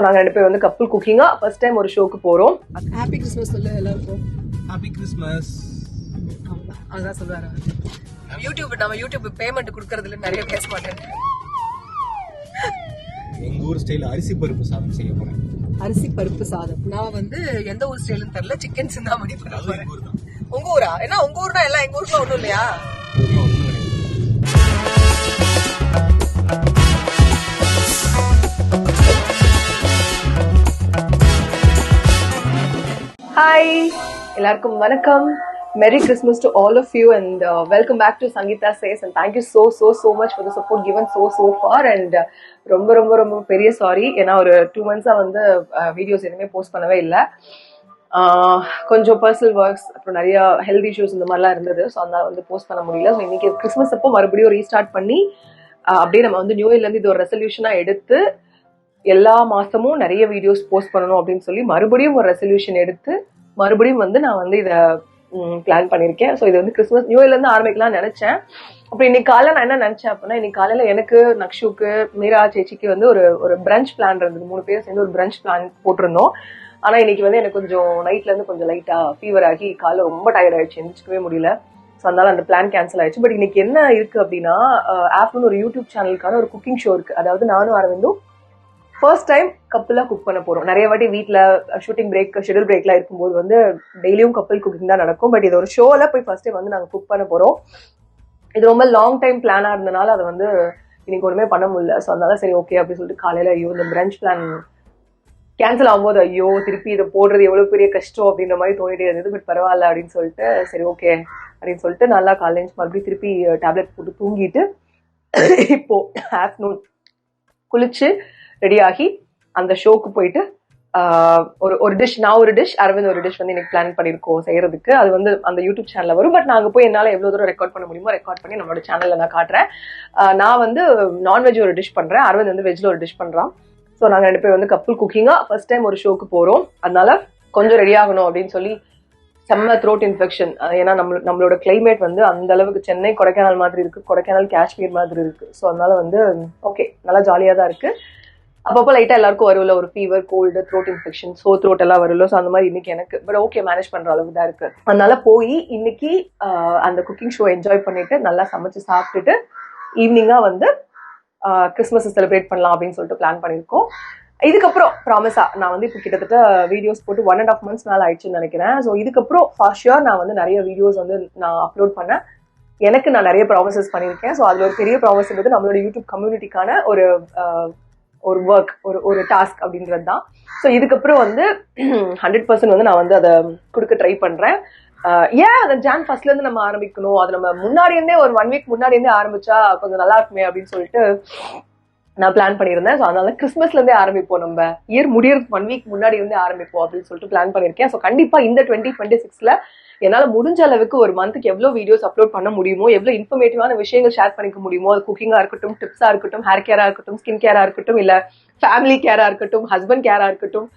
நாங்கள் 2 பேர் வந்து கப்புள் குக்கிங்காக ஃபர்ஸ்ட் டைம் ஒரு ஷோக்கு போகிறோம். ஹாப்பி கிறிஸ்மஸ் சொல்லு எல்லாருக்கும். Happy Christmas. அதான் சொல்லுவாரு. யூடியூப் பேமெண்ட் கொடுக்கறதுல நிறைய பேச மாட்டேன். எங்க ஊர் ஸ்டைல் அரிசி பருப்பு சாதம் செய்ய போறேன். அரிசி பருப்பு சாதம். நான் வந்து எந்த ஊர் ஸ்டைல்னு தெரியல, சிக்கன் சிந்தாமணி பண்ண போறேன். உங்க ஊரா? என்ன உங்க ஊர்னா எல்லாம் எங்க ஊருக்குலாம் ஒண்ணும் இல்லையா? ஹாய், எல்லாருக்கும் வணக்கம். Merry Christmas to all of you and welcome back to Sangeeta Says, and thank you so much for the support given so far and ரொம்ப பெரிய சாரி. ஏன்னா ஒரு 2 months வந்து வீடியோஸ் எதுவுமே போஸ்ட் பண்ணவே இல்லை. கொஞ்சம் பர்சனல் ஒர்க்ஸ் அப்புறம் நிறைய ஹெல்த் இஷ்யூஸ் இந்த மாதிரிலாம் இருந்தது. ஸோ அதனால வந்து போஸ்ட் பண்ண முடியல. ஸோ இன்னைக்கு கிறிஸ்மஸ் அப்போ மறுபடியும் ரீஸ்டார்ட் பண்ணி அப்படியே நம்ம வந்து நியூ இயர்லேருந்து இது ஒரு ரெசல்யூஷனாக எடுத்து எல்லா மாதமும் நிறைய வீடியோஸ் போஸ்ட் பண்ணணும் அப்படின்னு சொல்லி மறுபடியும் ஒரு ரெசல்யூஷன் எடுத்து மறுபடியும் வந்து நான் வந்து இதை பிளான் பண்ணியிருக்கேன். ஸோ இது வந்து கிறிஸ்மஸ் நியூ இயர்லேருந்து ஆரம்பிக்கலாம்னு நினச்சேன். அப்புறம் இன்னைக்கு காலையில் நான் என்ன நினச்சேன் அப்படின்னா, இன்னைக்கு காலையில் எனக்கு, நக்ஷுக்கு, மீரா சேச்சிக்கு வந்து ஒரு பிரஞ்ச் பிளான் இருந்தது. 3 பேர் சேர்ந்து ஒரு பிரஞ்ச் பிளான் போட்டிருந்தோம். ஆனால் இன்னைக்கு வந்து எனக்கு கொஞ்சம் நைட்லேருந்து கொஞ்சம் லைட்டாக ஃபீவர் ஆகி காலைல ரொம்ப டயர்ட் ஆயிடுச்சு, எந்திரிச்சிக்கவே முடியல. ஸோ அதனால அந்த பிளான் கேன்சல் ஆயிடுச்சு. பட் இன்னைக்கு என்ன இருக்குது அப்படின்னா, ஆஃப்டர்நூன் ஒரு யூடியூப் சேனலுக்கான ஒரு குக்கிங் ஷோ இருக்குது. அதாவது நானும் அரவிந்தும் ஃபர்ஸ்ட் டைம் கப்பலாக குக் பண்ண போகிறோம். நிறைய வாட்டி வீட்டில் ஷூட்டிங் ஷெடியூல் பிரேக்லாம் இருக்கும்போது வந்து டெய்லியும் கப்பல் குக்கிங் தான் நடக்கும். பட் இது ஒரு ஷோவில் போய் ஃபர்ஸ்ட் டைம் வந்து நாங்கள் குக் பண்ண போகிறோம். இது ரொம்ப லாங் டைம் பிளானாக இருந்தனால அதை வந்து இன்னைக்கு ஒன்றுமே பண்ண முடியல. ஸோ அதனால சரி ஓகே அப்படின்னு சொல்லிட்டு காலையில் ஐயோ இந்த பிரஞ்ச் பிளான் கேன்சல் ஆகும்போது ஐயோ திருப்பி இதை போடுறது எவ்வளோ பெரிய கஷ்டம் அப்படின்ற மாதிரி தோணிட்டே இருந்தது. பட் பரவாயில்ல அப்படின்னு சொல்லிட்டு சரி ஓகே அப்படின்னு சொல்லிட்டு நல்லா காலேஜ் மறுபடியும் திருப்பி டேப்லெட் போட்டு தூங்கிட்டு இப்போ ஆஃப்டர்நூன் குளிச்சு ரெடியாகி அந்த ஷோக்கு போயிட்டு ஒரு டிஷ், நான் ஒரு டிஷ், அரவிந்த் ஒரு டிஷ் வந்து எனக்கு பிளான் பண்ணியிருக்கோம் செய்யறதுக்கு. அது வந்து அந்த யூடியூப் சேனல்ல வரும். பட் நாங்கள் போய் என்னால் எவ்வளோ தூரம் ரெக்கார்ட் பண்ண முடியுமோ ரெக்கார்ட் பண்ணி நம்மளோட சேனல்ல நான் காட்டுறேன். நான் வந்து நான்வெஜ் ஒரு டிஷ் பண்றேன், அரவிந்த் வந்து வெஜ்ல ஒரு டிஷ் பண்றான். ஸோ நாங்கள் 2 பேர் வந்து கப்புள் குக்கிங்கா ஃபர்ஸ்ட் டைம் ஒரு ஷோக்கு போறோம். அதனால கொஞ்சம் ரெடி ஆகணும் அப்படின்னு சொல்லி செம்ம த்ரோட் இன்ஃபெக்ஷன். ஏன்னா நம்மளோட கிளைமேட் வந்து அந்த அளவுக்கு சென்னை கொடைக்கானல் மாதிரி இருக்கு, கொடைக்கானல் காஷ்மீர் மாதிரி இருக்கு. ஸோ அதனால வந்து ஓகே நல்லா ஜாலியாக தான் இருக்கு. அப்பப்போ லைட்டாக எல்லாருக்கும் வரும்ல ஒரு fever, cold, throat infection, throat எல்லாம் வரும்ல. ஸோ அந்த மாதிரி இன்னைக்கு எனக்கு பட் ஓகே மேனேஜ் பண்ற அளவுக்கு தான் இருக்கு. அதனால போய் இன்னைக்கு அந்த குக்கிங் ஷோ என்ஜாய் பண்ணிட்டு நல்லா சமைச்சு சாப்பிட்டுட்டு ஈவினிங்கா வந்து கிறிஸ்மஸ் செலிப்ரேட் பண்ணலாம் அப்படின்னு சொல்லிட்டு பிளான் பண்ணியிருக்கோம். இதுக்கப்புறம் ப்ராமிஸா நான் வந்து இப்போ கிட்டத்தட்ட வீடியோஸ் போட்டு 1.5 months மேலே ஆயிடுச்சுன்னு நினைக்கிறேன். ஸோ இதுக்கப்புறம் ஃபார் ஷுர் நான் வந்து நிறைய வீடியோஸ் வந்து நான் அப்லோட் பண்ணேன். எனக்கு நான் நிறைய ப்ராமிசஸ் பண்ணியிருக்கேன். ஸோ அதில் ஒரு பெரிய ப்ராமிஸ் வந்து நம்மளோட யூடியூப் கம்யூனிட்டிக்கான ஒரு ஒர்க், ஒரு டாஸ்க் அப்படின்றது தான். ஸோ இதுக்கப்புறம் வந்து 100% வந்து நான் வந்து அதை கொடுக்க ட்ரை பண்றேன். ஏன் அந்த Jan 1st இருந்து நம்ம ஆரம்பிக்கணும், அது நம்ம முன்னாடி இருந்தே ஒரு 1 week முன்னாடி இருந்தே ஆரம்பிச்சா கொஞ்சம் நல்லா இருக்குமே அப்படின்னு சொல்லிட்டு நான் பிளான் பண்ணியிருந்தேன். ஸோ அதனால கிறிஸ்மஸ்ல இருந்தே ஆரம்பிப்போம், நம்ம இயர் முடியறதுக்கு 1 week முன்னாடி இருந்தே ஆரம்பிப்போம் அப்படின்னு சொல்லிட்டு பிளான் பண்ணியிருக்கேன். ஸோ கண்டிப்பா இந்த 2026ல என்னால் முடிஞ்ச அளவுக்கு ஒரு மந்த்துக்கு எவ்வளோ வீடியோஸ் அப்லோட் பண்ண முடியுமோ, எவ்வளோ இன்ஃபர்மேட்டிவான விஷயங்கள் ஷேர் பண்ணிக்க முடியுமோ, அது குக்கிங்காக இருக்கட்டும், டிப்ஸாக இருக்கட்டும், ஹேர் கேராக இருக்கட்டும், ஸ்கின் கேராக இருக்கட்டும், இல்லை ஃபேமிலி கேராக இருக்கட்டும், ஹஸ்பண்ட் கேராக இருக்கட்டும்,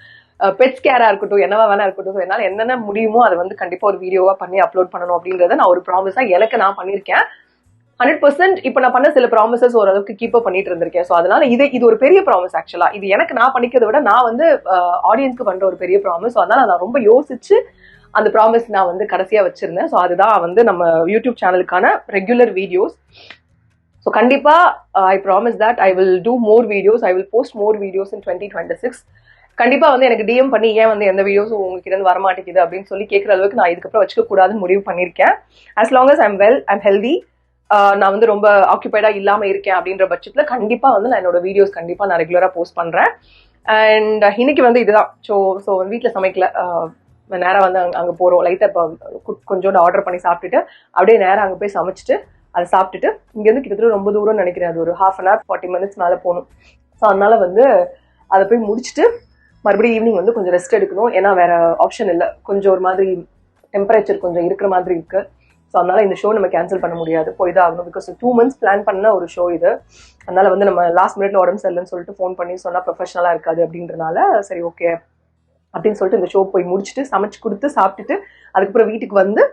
பெட்ஸ் கேராக இருக்கட்டும், என்னவா வேணா இருக்கட்டும். ஸோ என்னால் என்னென்ன முடியுமோ அதை வந்து கண்டிப்பாக ஒரு வீடியோவாக பண்ணி அப்லோட் பண்ணணும் அப்படின்றத நான் ஒரு ப்ராமிஸாக எனக்கு நான் பண்ணியிருக்கேன். 100% இப்போ நான் பண்ண சில ப்ராமிசஸ் ஓரளவுக்கு கீப் அப் பண்ணிட்டு இருந்திருக்கேன். ஸோ அதனால இது ஒரு பெரிய ப்ராமிஸ். ஆக்சுவலா இது எனக்கு நான் பண்ணிக்கிறத விட நான் வந்து ஆடியன்ஸ்க்கு பண்ற ஒரு பெரிய ப்ராமிஸ். ஸோ அதனால நான் ரொம்ப யோசிச்சு அந்த ப்ராமிஸ் நான் வந்து கடைசியா வச்சிருந்தேன். ஸோ அதுதான் வந்து நம்ம யூடியூப் சேனலுக்கான ரெகுலர் வீடியோஸ். ஸோ கண்டிப்பா I promise that I will do more videos, I will post more videos இன் 2026. கண்டிப்பா வந்து எனக்கு டிஎம் பண்ணி ஏன் வந்து எந்த வீடியோஸும் உங்ககிட்ட இருந்து வரமாட்டேங்குது அப்படின்னு சொல்லி கேட்கற அளவுக்கு நான் இதுக்கப்புறம் வச்சுக்க கூடாதுன்னு முடிவு பண்ணியிருக்கேன். As long as I'm well, I'm healthy, நான் வந்து ரொம்ப ஆக்குபைடா இல்லாம இருக்கேன் அப்படின்ற பட்சத்துல கண்டிப்பா வந்து நான் என்னோட வீடியோஸ் கண்டிப்பா நான் ரெகுலரா போஸ்ட் பண்றேன். அண்ட் இன்னைக்கு வந்து இதுதான் ஸோ வீட்டில் சமைக்கல, நேராக வந்து அங்கே போகிறோம். லைட்டாக இப்போ கொஞ்சோண்டு ஆர்டர் பண்ணி சாப்பிட்டுட்டு அப்படியே நேராக அங்கே போய் சமைச்சிட்டு அதை சாப்பிட்டுட்டு இங்கேருந்து கிட்டத்தட்ட ரொம்ப தூரம்னு நினைக்கிறேன், அது ஒரு 1/2 hour 40 minutes மேலே போகணும். ஸோ அதனால வந்து அதை போய் முடிச்சுட்டு மறுபடியும் ஈவினிங் வந்து கொஞ்சம் ரெஸ்ட் எடுக்கணும். ஏன்னா வேற ஆப்ஷன் இல்லை, கொஞ்சம் ஒரு மாதிரி டெம்பரேச்சர் கொஞ்சம் இருக்கிற மாதிரி இருக்கு. ஸோ அதனால இந்த ஷோ நம்ம கேன்சல் பண்ண முடியாது, போய் தான் ஆகணும். பிகாஸ் 2 months பிளான் பண்ண ஒரு ஷோ இது. அதனால வந்து நம்ம லாஸ்ட் மினிட்ல உடம்பு சரியில்லைன்னு சொல்லிட்டு ஃபோன் பண்ணி சொன்னா ப்ரொஃபஷனலா இருக்காது அப்படின்றனால சரி ஓகே அப்படின்னு சொல்லிட்டு இந்த ஷோ போய் முடிச்சுட்டு சமைச்சு கொடுத்து சாப்பிட்டுட்டு அதுக்கப்புறம் வீட்டுக்கு வந்து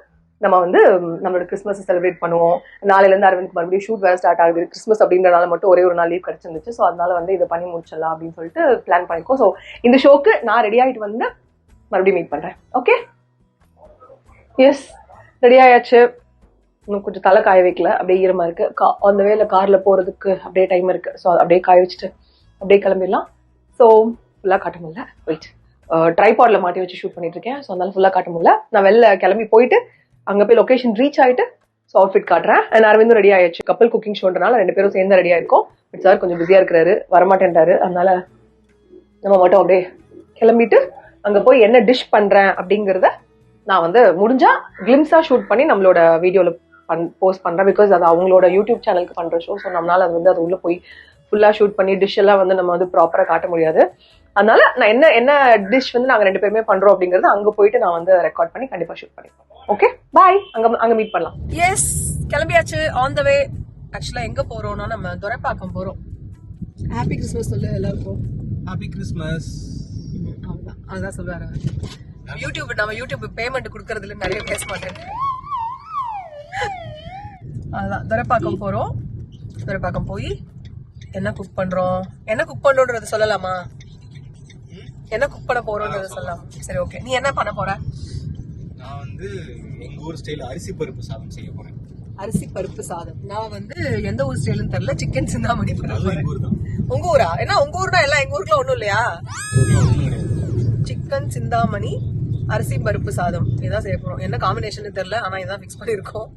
நம்ம வந்து நம்மளோட கிறிஸ்மஸ் செலிப்ரேட் பண்ணுவோம். நாளையிலேருந்து அரவிந்த் மறுபடியும் ஷூட் வேறு ஸ்டார்ட் ஆகுது. கிறிஸ்மஸ் அப்படின்றனால மட்டும் ஒரே ஒரு நாள் லீவ் கிடைச்சிருந்துச்சு. ஸோ அதனால வந்து இதை பண்ணி முடிச்சிடலாம் அப்படின்னு சொல்லிட்டு பிளான் பண்ணிக்கோ. ஸோ இந்த ஷோக்கு நான் ரெடி ஆகிட்டு வந்து மறுபடியும் மீட் பண்ணுறேன். ஓகே, எஸ், ரெடி ஆயாச்சு. இன்னும் கொஞ்சம் தலை காய வைக்கல, அப்படியே ஈரமா இருக்கு. அந்த வேலை கார்ல போறதுக்கு அப்படியே டைம் இருக்கு. ஸோ அப்படியே காய வச்சுட்டு அப்படியே கிளம்பிடலாம். ஸோ ஃபுல்லாக காட்ட முடியல, வெயிட், ட்ரைபாட்ல மாட்டி வச்சு ஷூட் பண்ணிட்டு இருக்கேன். ஸோ அதனால ஃபுல்லாக காட்ட முடியல. நான் வெளில கிளம்பி போயிட்டு அங்கே போய் லொகேஷன் ரீச் ஆயிட்டு ஸோ அவுட்ஃபிட் காட்டுறேன். அண்ட் அரவிந்தும் ரெடி ஆயிடுச்சு. கப்பல் குக்கிங் ஷோன்றனால 2 பேரும் சேர்ந்து ரெடியா இருக்கும். பட் சார் கொஞ்சம் பிஸியா இருக்கிறாரு, வரமாட்டேன்ட்டாரு. அதனால நம்ம மட்டும் அப்படியே கிளம்பிட்டு அங்கே போய் என்ன டிஷ் பண்றேன் அப்படிங்கிறத நான் வந்து முடிஞ்சா கிளிம்ஸா ஷூட் பண்ணி நம்மளோட வீடியோல போஸ்ட் பண்றேன். பிகாஸ் அது அவங்களோட யூடியூப் சேனலுக்கு பண்ற ஷோ. ஸோ நம்மளால அது வந்து அது உள்ள போய் ஃபுல்லா ஷூட் பண்ணி டிஷ் எல்லாம் வந்து நம்ம வந்து ப்ராப்பரா காட்ட முடியாது. அதனால நான் என்ன என்ன டிஷ் வந்து நாங்க 2 பேருமே பண்றோம் அப்படிங்கறது அங்க போயிட்டு நான் வந்து ரெக்கார்ட் பண்ணி கண்டிப்பா ஷூட் பண்ணிப்போம். ஓகே, பாய். அங்க மீட் பண்ணலாம். எஸ், கிளம்பியாச்சு. ஆன் த வே. ஆக்சுவலா எங்க போறோம்னா நம்ம துரைப்பாக்கம் போறோம். ஹாப்பி கிறிஸ்மஸ் சொல்லு எல்லாருக்கும். Happy Christmas. அவ்வளவுதான், அதுதான் சொல்லுவாரு. நம்ம யூடியூப் பேமெண்ட் கொடுக்கறதுல நிறைய பேச மாட்டேன். அதான் துரைப்பாக்கம் போறோம். துரைப்பாக்கம் போய் என்ன குக் பண்றோம்ன்றது சொல்லலாமா? என்ன குக் பண்ண போறோம்ன்றது சொல்லலாம். சரி, ஓகே. நீ என்ன பண்ண போற? நான் வந்து எங்க ஊர் ஸ்டைல் அரிசி பருப்பு சாதம் செய்ய போறேன். அரிசி பருப்பு சாதம். நான் வந்து எந்த ஊர் ஸ்டைல்னு தெரியல, சிக்கன் சிந்தாமணி பண்ண போறேன். எங்க ஊர் தான். உங்க ஊரா? என்ன உங்க ஊர்னா எல்லாம் எங்க ஊருக்குள்ள ஒண்ணும் இல்லையா? சிக்கன் சிந்தாமணி அரிசி பருப்பு சாதம் இதான் செய்ய போறோம். என்ன காம்பினேஷன் தெரியல, ஆனா இதான் ஃபிக்ஸ் பண்ணிருக்கோம்.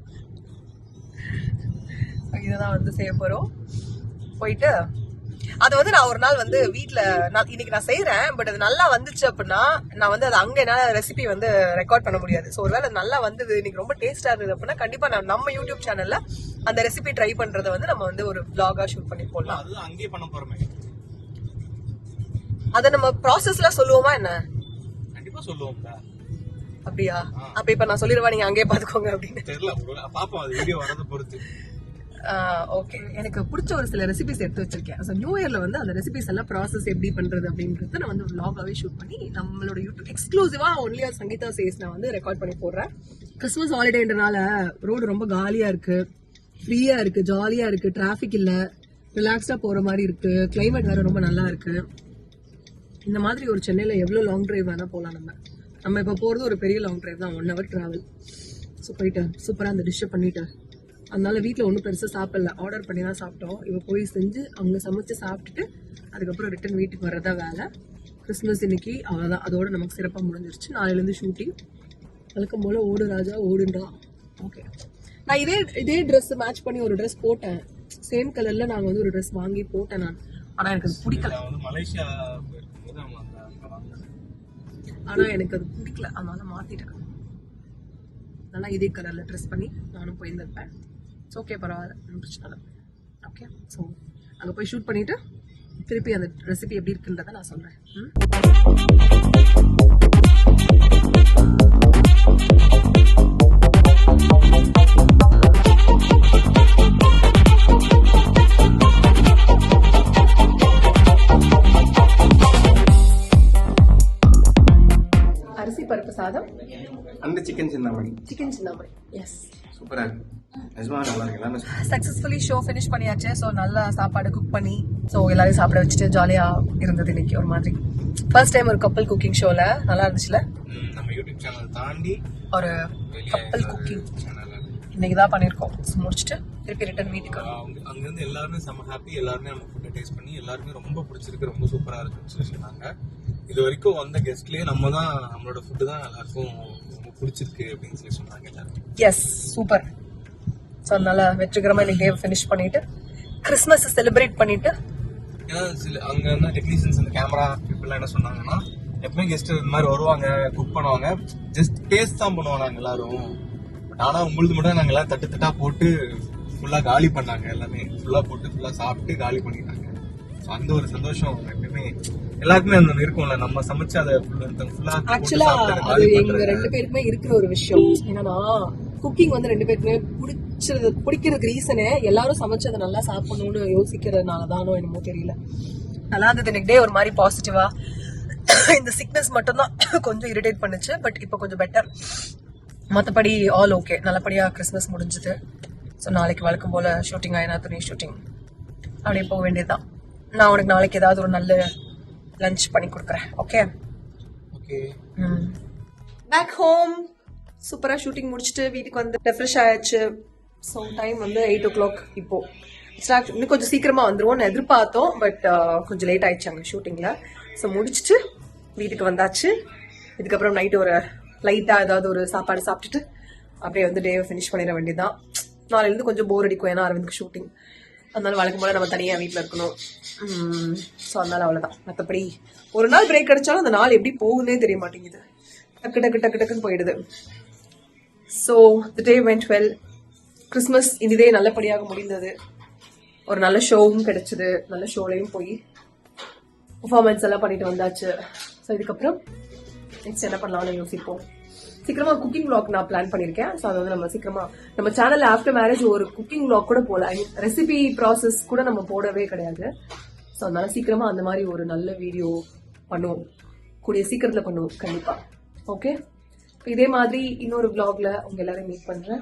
இதுதான் வந்து செய்ய போறோம். போயிட்டு அது வந்து நான் ஒரு நாள் வந்து வீட்டுல இன்னைக்கு நான் செய்யறேன். பட் அது நல்லா வந்துச்சு அப்படின்னா நான் வந்து அது அங்க என்னால ரெசிபி வந்து ரெக்கார்ட் பண்ண முடியாது. ஸோ ஒருவேளை நல்லா வந்தது, இன்னைக்கு ரொம்ப டேஸ்டா இருந்தது அப்படின்னா கண்டிப்பா நம்ம யூடியூப் சேனல்ல அந்த ரெசிபி ட்ரை பண்றதை வந்து நம்ம வந்து ஒரு vlog-ஆ ஷூட் பண்ணி போடலாம். அது அங்கேயே பண்ண போறோமே. அத நம்ம ப்ராசஸ்ல சொல்லுவோமா என்ன? கண்டிப்பா சொல்லுவோம்ல. அப்படியா? அப்ப இப்ப நான் சொல்லிடுவா, நீங்க அங்கேயே பாத்துக்கோங்க அப்படின்னு. தெரியல, பாப்போம், அது வீடியோ வரத பொறுத்து. ஓகே, எனக்கு பிடிச்ச ஒரு சில ரெசிபிஸ் எடுத்து வச்சிருக்கேன். ஸோ நியூ இயர்ல வந்து அந்த ரெசிபிஸ் எல்லாம் ப்ராசஸ் எப்படி பண்றது அப்படின்றத நான் வந்து vlog-ஆவே ஷூட் பண்ணி நம்மளோட யூடியூப் எக்ஸ்க்ளூசிவா ஒன்லி சங்கீதா சேஸ் நான் வந்து ரெக்கார்ட் பண்ணி போடுறேன். கிறிஸ்மஸ் ஹாலிடேன்றனால ரோடு ரொம்ப காலியா இருக்கு, ஃப்ரீயா இருக்கு, ஜாலியா இருக்கு, டிராஃபிக் இல்ல, ரிலாக்ஸ்டா போற மாதிரி இருக்கு. கிளைமேட் வேற ரொம்ப நல்லா இருக்கு. இந்த மாதிரி ஒரு சென்னையில எவ்வளவு லாங் டிரைவ் வேணா போகலாம். நம்ம இப்ப போறது ஒரு பெரிய லாங் டிரைவ் தான், 1 hour டிராவல். ஸோ போயிட்டு சூப்பரா அந்த டிஷ்ஷை பண்ணிட்டு, அதனால வீட்டில் ஒன்றும் பெருசாக சாப்பிடல, ஆர்டர் பண்ணி தான் சாப்பிட்டோம். இப்போ போய் செஞ்சு அவங்க சமைச்சு சாப்பிட்டுட்டு அதுக்கப்புறம் ரிட்டன் வீட்டுக்கு வர்றதா வேலை. கிறிஸ்மஸ் இன்னைக்கு அவ்வளோதான், அதோட நமக்கு சிறப்பாக முடிஞ்சிருச்சு. நாளையிலேருந்து ஷூட்டிங். வழக்கம் போல் ஓடு ராஜா ஓடுண்டா. ஓகே, நான் இதே ட்ரெஸ் மேட்ச் பண்ணி ஒரு ட்ரெஸ் போட்டேன். சேம் கலர்ல நாங்கள் வந்து ஒரு ட்ரெஸ் வாங்கி போட்டேன் நான். ஆனால் எனக்கு அது பிடிக்கல. மலேசியா ஆனால் எனக்கு அது பிடிக்கல, அதனால மாத்திட்டேன். நல்லா இதே கலர்ல ட்ரெஸ் பண்ணி நானும் போயிருந்திருப்பேன். ஓகே, பரவாயில்ல, பிரச்சனை இல்லை. ஓகே, ஸோ அங்கே போய் ஷூட் பண்ணிட்டு திருப்பி அந்த ரெசிபி எப்படி இருக்குன்றதை நான் சொல்றேன். அரிசி பருப்பு சாதம் அந்த சிக்கன் சிந்தாமணி. எஸ், சூப்பரா இருக்கு. நல்லா இருக்கு. சக்சஸ்ஃபுல்லி ஷோ ஃபினிஷ் பண்ணியாச்சு. ஸோ நல்லா சாப்பாடு குக் பண்ணி ஸோ எல்லாரையும் சாப்பிட வச்சுட்டு ஜாலியா இருந்தது இன்னைக்கு. ஒரு மாதிரி ஃபர்ஸ்ட் டைம் ஒரு கப்பல் குக்கிங் ஷோல நல்லா இருந்துச்சுல. நம்ம யூடியூப் சேனல் தாண்டி ஒரு கப்பல் குக்கிங் இன்னைக்கு தான் பண்ணியிருக்கோம். முடிச்சுட்டு திருப்பி ரிட்டர்ன் வீட்டுக்கு. அங்க இருந்து எல்லாருமே செம்ம ஹாப்பி. எல்லாருமே நம்ம ஃபுட்டை டேஸ்ட் பண்ணி எல்லாருமே ரொம்ப பிடிச்சிருக்கு, ரொம்ப சூப்பரா இருக்குன்னு சொல்லி சொன்னாங்க. இது வரைக்கும் வந்த கெஸ்ட்லயே நம்மளோட ஃபுட்டு தான் எல்லாருக்கும் ரொம்ப பிடிச்சிருக்கு அப்படின்னு சொல்லி சொன்னாங்க எல்லாரும். S, super. ஸோ அதனால வெற்றிகரமா இன்னைக்கு டே ஃபினிஷ் பண்ணிட்டு கிறிஸ்மஸ் செலிப்ரேட் பண்ணிட்டு, ஏன்னா அங்க இருந்த டெக்னீஷியன்ஸ் அந்த கேமரா பீப்புள் என்ன சொன்னாங்கன்னா, எப்பவுமே கெஸ்ட் இந்த மாதிரி வருவாங்க, குக் பண்ணுவாங்க, ஜஸ்ட் டேஸ்ட் தான் பண்ணுவாங்க எல்லாரும். ஆனா உங்களுக்கு மட்டும் நாங்க எல்லாம் தட்டா போட்டு ஃபுல்லா காலி பண்ணாங்க. எல்லாமே ஃபுல்லா போட்டு ஃபுல்லா சாப்பிட்டு காலி பண்ணிட்டாங்க. அந்த ஒரு சந்தோஷம் எப்பவுமே எல்லாருக்குமே அந்த இருக்கும்ல, நம்ம சமைச்சு அதை ஃபுல்லா. ஆக்சுவலா அது எங்க 2 பேருக்குமே இருக்கிற ஒரு விஷயம். என்னன்னா குக்கிங் வந்து 2 பேருக்குமே பிடிக்கிறதுக்கு ரீசனே எல்லாரும் சமைச்சு அதை நல்லா சாப்பிடணும்னு யோசிக்கிறதுனாலதானோ என்னமோ தெரியல. நல்லா இருந்தது இன்னைக்கு டே. ஒரு மாதிரி பாசிட்டிவா. இந்த சிக்னஸ் மட்டும் தான் கொஞ்சம் இரிட்டேட் பண்ணுச்சு. பட் இப்போ கொஞ்சம் பெட்டர். மற்றபடி ஆல் ஓகே, நல்லபடியாக கிறிஸ்மஸ் முடிஞ்சுது. ஸோ நாளைக்கு வழக்கம் போல் ஷூட்டிங் ஆயினா துணி ஷூட்டிங் அப்படியே போக வேண்டியதுதான். நான் உனக்கு நாளைக்கு ஏதாவது ஒரு நல்ல லஞ்ச் பண்ணி கொடுக்குறேன். Okay okay. பேக் ஹோம் சூப்பராக ஷூட்டிங் முடிச்சுட்டு வீட்டுக்கு வந்து ரெஃப்ரெஷ் ஆயாச்சு. ஸோ டைம் வந்து 8 o'clock இப்போ. இன்னும் கொஞ்சம் சீக்கிரமாக வந்துடுவோம்னு எதிர்பார்த்தோம், பட் கொஞ்சம் லேட் ஆயிடுச்சு அங்கே ஷூட்டிங்கில். ஸோ முடிச்சுட்டு வீட்டுக்கு வந்தாச்சு. இதுக்கப்புறம் நைட்டு ஒரு லைட்டாக ஏதாவது ஒரு சாப்பாடு சாப்பிட்டுட்டு அப்படியே வந்து டேவை ஃபினிஷ் பண்ணிட வேண்டியதுதான். நாளையிலேருந்து கொஞ்சம் போர் அடிக்கும், ஏன்னா அரவிந்த்க்கு ஷூட்டிங். அதனால வழக்கம் போல நம்ம தனியாக வீட்டில் இருக்கணும். ஸோ அதனால அவ்வளோதான். மற்றபடி ஒரு நாள் பிரேக் கிடைச்சாலும் அந்த நாள் எப்படி போகுன்னே தெரிய மாட்டேங்குது. டக்கு டக்கு டக்கு டக்குன்னு போயிடுது. So the day vent well. Christmas இனிதே நல்லபடியாக முடிந்தது. ஒரு நல்ல ஷோவும் கிடைச்சது. நல்ல ஷோலையும் போய் பர்ஃபார்மன்ஸ் எல்லாம் பண்ணிட்டு வந்தாச்சு. ஸோ இதுக்கப்புறம் நெக்ஸ்ட் என்ன பண்ணலாம்னு யோசிப்போம். சீக்கிரமா குக்கிங் vlog நான் பிளான் பண்ணியிருக்கேன். ஸோ அதை வந்து நம்ம சீக்கிரமா நம்ம சேனல் ஆஃப்டர் மேரேஜ் ஒரு குக்கிங் vlog கூட போல, ரெசிபி ப்ராசஸ் கூட நம்ம போடவே கிடையாது. ஸோ அதனால சீக்கிரமா அந்த மாதிரி ஒரு நல்ல வீடியோ பண்ணுவோம், கூடிய சீக்கிரத்தில் பண்ணுவோம் கண்டிப்பா. ஓகே, இதே மாதிரி இன்னொரு vlogல உங்க எல்லாரையும் மீட் பண்றேன்.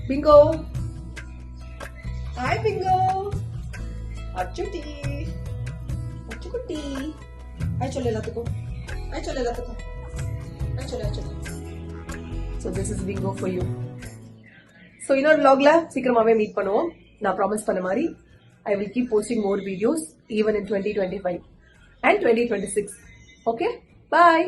பிங்கோ, ஹாய் பிங்கோ, அச்சுட்டி அச்சுக்குட்டி, ஹாய் சொல்லு எல்லாத்துக்கும், ஹாய் சொல்லு எல்லாத்துக்கும், ஹாய் சொல்லு அச்சுட்டி. So this is Bingo for you. So இன்னொரு vlogல சீக்கிரமாவே மீட் பண்ணுவோம். நான் ப்ராமிஸ் பண்ண மாதிரி I will keep posting more videos even in 2025 and 2026. Okay, bye.